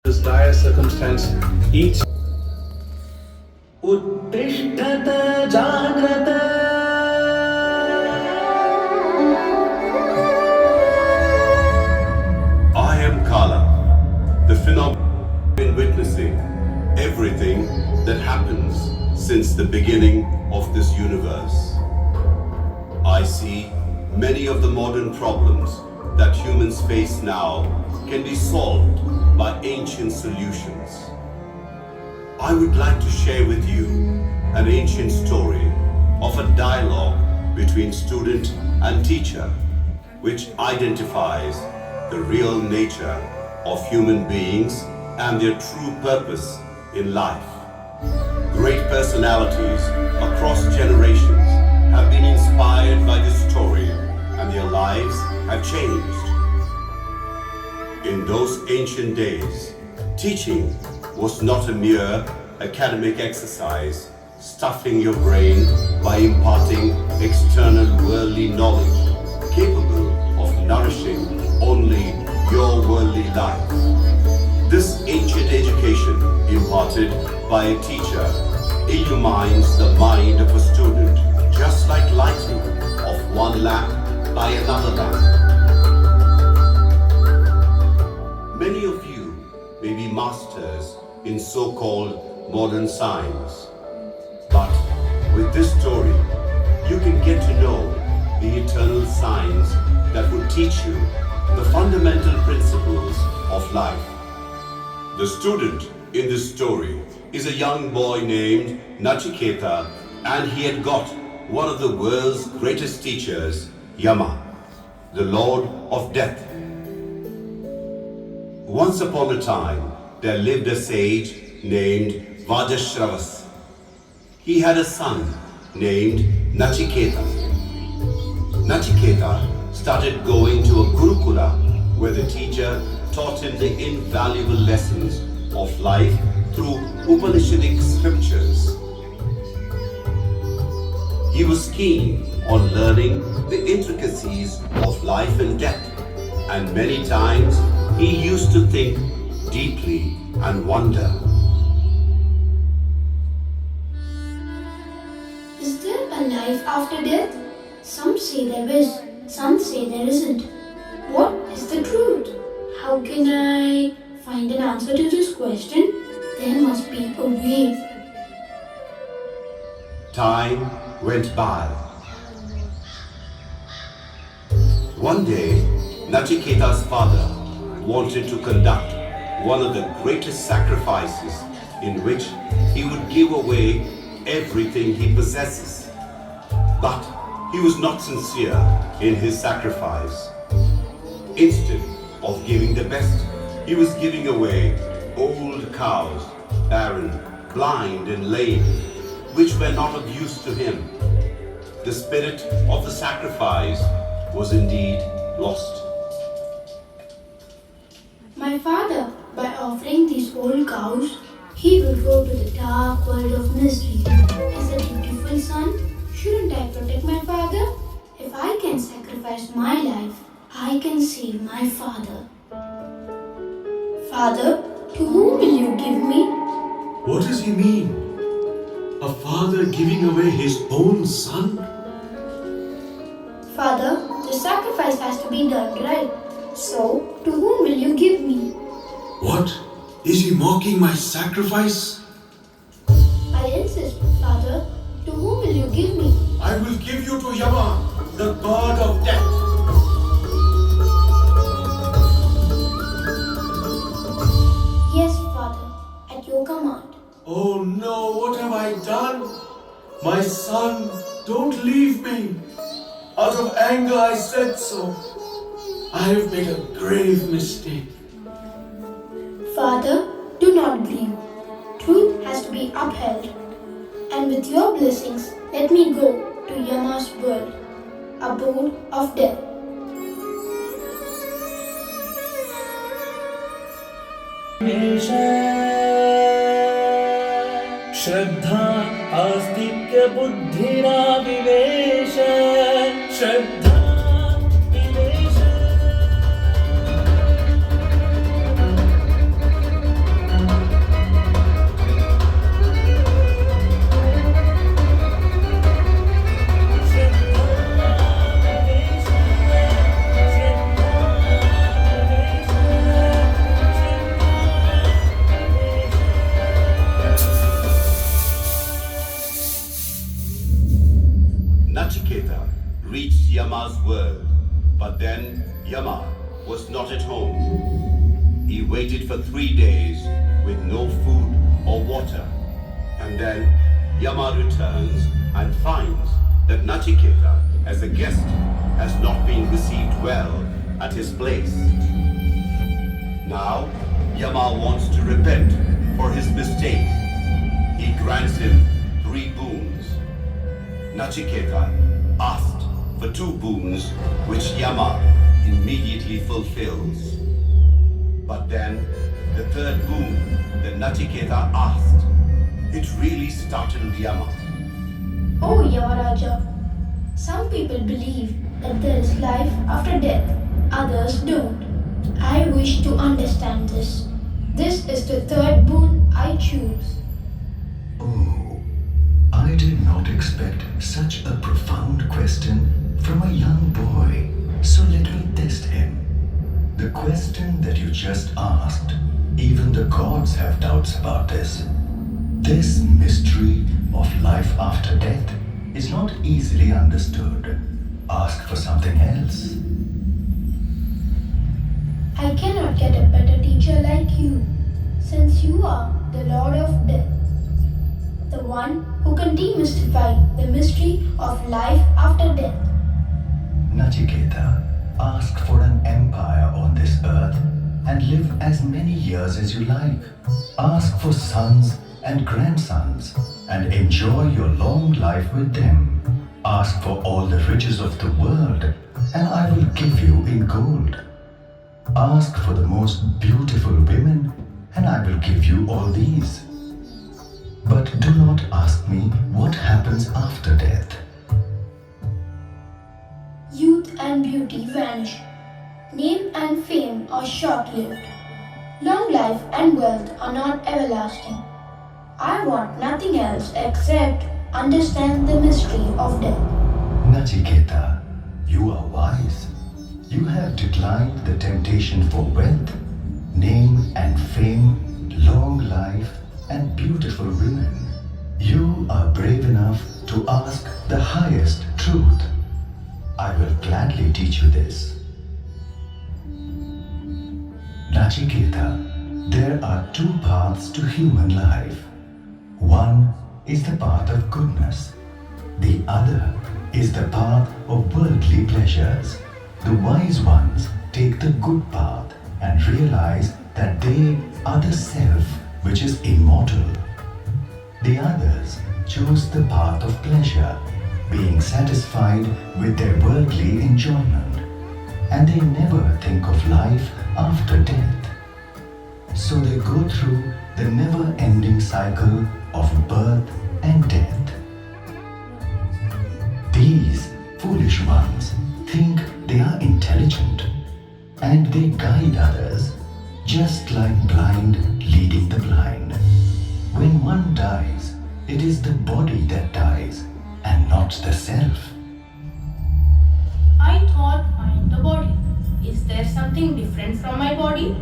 this dire circumstance, each उत्तिष्ठत Jagrat. I am Kala, the phenomenon been witnessing everything that happens since the beginning of this universe. I see many of the modern problems that humans face now can be solved by ancient solutions. I would like to share with you an ancient story of a dialogue between student and teacher, which identifies the real nature of human beings and their true purpose in life. Great personalities across generations have been inspired by this story and their lives have changed. In those ancient days, teaching was not a mere academic exercise, stuffing your brain by imparting external worldly knowledge, capable of nourishing only your worldly life. This ancient education, imparted by a teacher, illumines the mind of a student, just like lighting of one lamp by another lamp. Many of you may be masters in so-called modern science, but with this story, you can get to know the eternal science that will teach you the fundamental principles of life. The student in this story is a young boy named Nachiketa, and he had got one of the world's greatest teachers, Yama, the Lord of Death. Once upon a time, there lived a sage named Vajashravas. He had a son named Nachiketa. Nachiketa started going to a Gurukula where the teacher taught him the invaluable lessons of life through Upanishadic scriptures. He was keen on learning the intricacies of life and death, and many times he used to think deeply and wonder. Is there a life after death? Some say there is, some say there isn't. What is the truth? How can I find an answer to this question? There must be a way. Time went by. One day, Nachiketa's father wanted to conduct one of the greatest sacrifices in which he would give away everything he possesses. But he was not sincere in his sacrifice. Instead of giving the best, he was giving away old cows, barren, blind and lame, which were not of use to him. The spirit of the sacrifice was indeed lost. My father, by offering these old cows, he will go to the dark world of misery. As a dutiful son, shouldn't I protect my father? If I can sacrifice my life, I can save my father. Father, to whom will you give me? What does he mean? A father giving away his own son? Father, the sacrifice has to be done right. So, to whom will you give me? What? Is he mocking my sacrifice? I insist, Father. To whom will you give me? I will give you to Yama, the god of death. Yes, Father, at your command. Oh no, what have I done? My son, don't leave me. Out of anger I said so. I have made a grave mistake. Father, do not grieve. Truth has to be upheld. And with your blessings, let me go to Yama's world, abode of death. Shraddha आस्तिक्य बुद्धिरा Vivesh Shraddha Vivesh for 3 days with no food or water. And then Yama returns and finds that Nachiketa, as a guest, has not been received well at his place. Now, Yama wants to repent for his mistake. He grants him 3 boons. Nachiketa asked for 2 boons, which Yama immediately fulfills. But then, the 3rd boon that Nachiketa asked, it really startled Yama. Oh, Yamaraja. Some people believe that there is life after death, others don't. I wish to understand this. This is the 3rd boon I choose. Oh, I did not expect such a profound question from a young boy, so let me test him. The question that you just asked, even the gods have doubts about this. This mystery of life after death is not easily understood. Ask for something else. I cannot get a better teacher like you, since you are the Lord of Death, the one who can demystify the mystery of life after death. Nachiketa, ask for an empire on this earth and live as many years as you like. Ask for sons and grandsons and enjoy your long life with them. Ask for all the riches of the world and I will give you in gold. Ask for the most beautiful women and I will give you all these. But do not ask me what happens after death. Youth and beauty vanish. Name and fame are short-lived. Long life and wealth are not everlasting. I want nothing else except understand the mystery of death. Nachiketa, you are wise. You have declined the temptation for wealth, name and fame, long life, and beautiful women. You are brave enough to ask the highest truth. I will gladly teach you this. Nachiketa, there are 2 paths to human life. One is the path of goodness. The other is the path of worldly pleasures. The wise ones take the good path and realize that they are the self which is immortal. The others choose the path of pleasure, being satisfied with their worldly enjoyment, and they never think of life after death. So they go through the never-ending cycle of birth and death. These foolish ones think they are intelligent and they guide others just like blind leading the blind. When one dies, it is the body that dies and not the self. I thought I am the body. Is there something different from my body?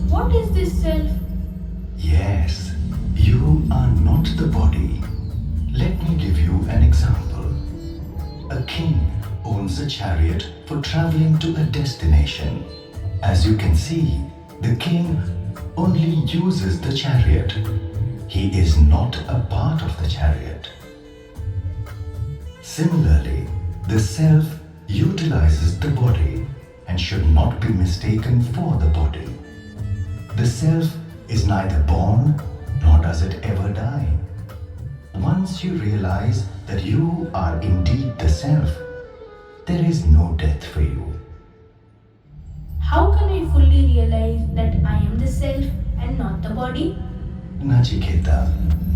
What is this self? Yes, you are not the body. Let me give you an example. A king owns a chariot for traveling to a destination. As you can see, the king only uses the chariot. He is not a part of the chariot. Similarly, the self utilizes the body and should not be mistaken for the body. The self is neither born nor does it ever die. Once you realize that you are indeed the self, there is no death for you. How can I fully realize that I am the self and not the body? Nachiketa,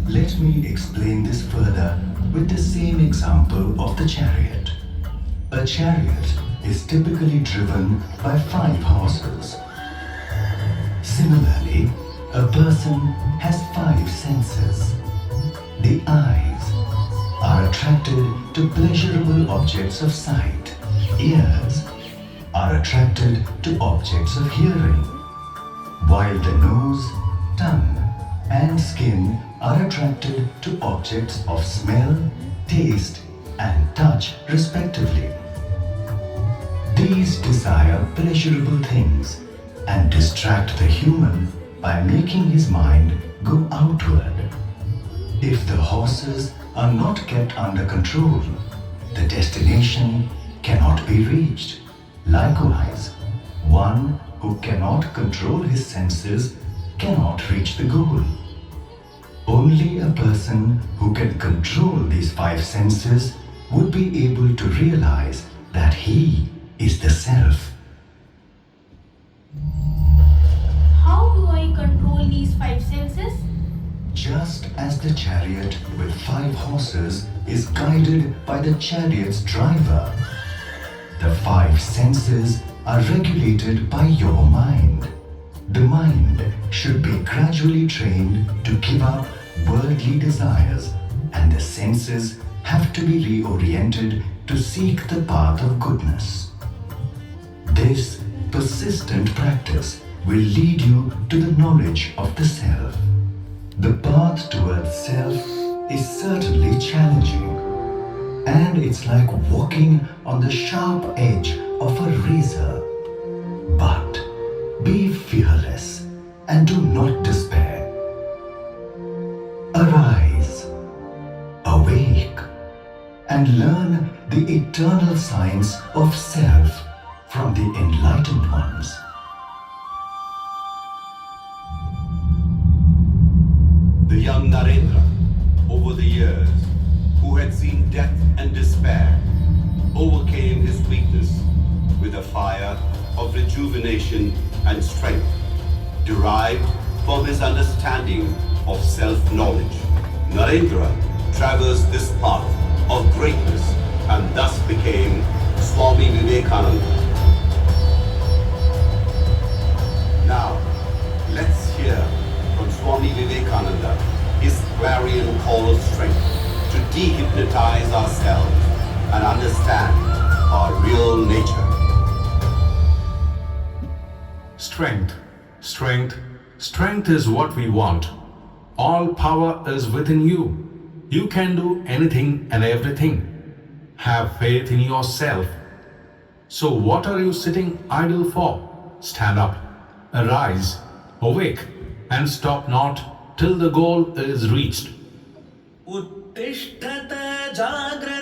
let me explain this further with the same example of the chariot. A chariot is typically driven by 5 horses. Similarly, a person has 5 senses. The eyes are attracted to pleasurable objects of sight. Ears are attracted to objects of hearing, while the nose, tongue, and skin are attracted to objects of smell, taste, and touch respectively. These desire pleasurable things and distract the human by making his mind go outward. If the horses are not kept under control, the destination cannot be reached. Likewise, one who cannot control his senses cannot reach the goal. Only a person who can control these five senses would be able to realize that he is the self. How do I control these five senses? Just as the chariot with 5 horses is guided by the chariot's driver, the 5 senses are regulated by your mind. The mind should be gradually trained to give up worldly desires, and the senses have to be reoriented to seek the path of goodness. This persistent practice will lead you to the knowledge of the self. The path towards self is certainly challenging, and it's like walking on the sharp edge of a razor. But be fearless and do not despair. Arise, awake, and learn the eternal science of self from the enlightened ones. The young Narendra, over the years, who had seen death and despair, overcame his weakness with a fire of rejuvenation and strength, derived from his understanding of self-knowledge. Narendra traversed this path of greatness and thus became Swami Vivekananda. Now, let's hear from Swami Vivekananda his clarion call of strength to dehypnotize ourselves and understand our real nature. Strength, strength, strength is what we want. All power is within you. You can do anything and everything. Have faith in yourself. So what are you sitting idle for? Stand up, arise, awake, and stop not till the goal is reached. उत्तिष्ठत Jagrat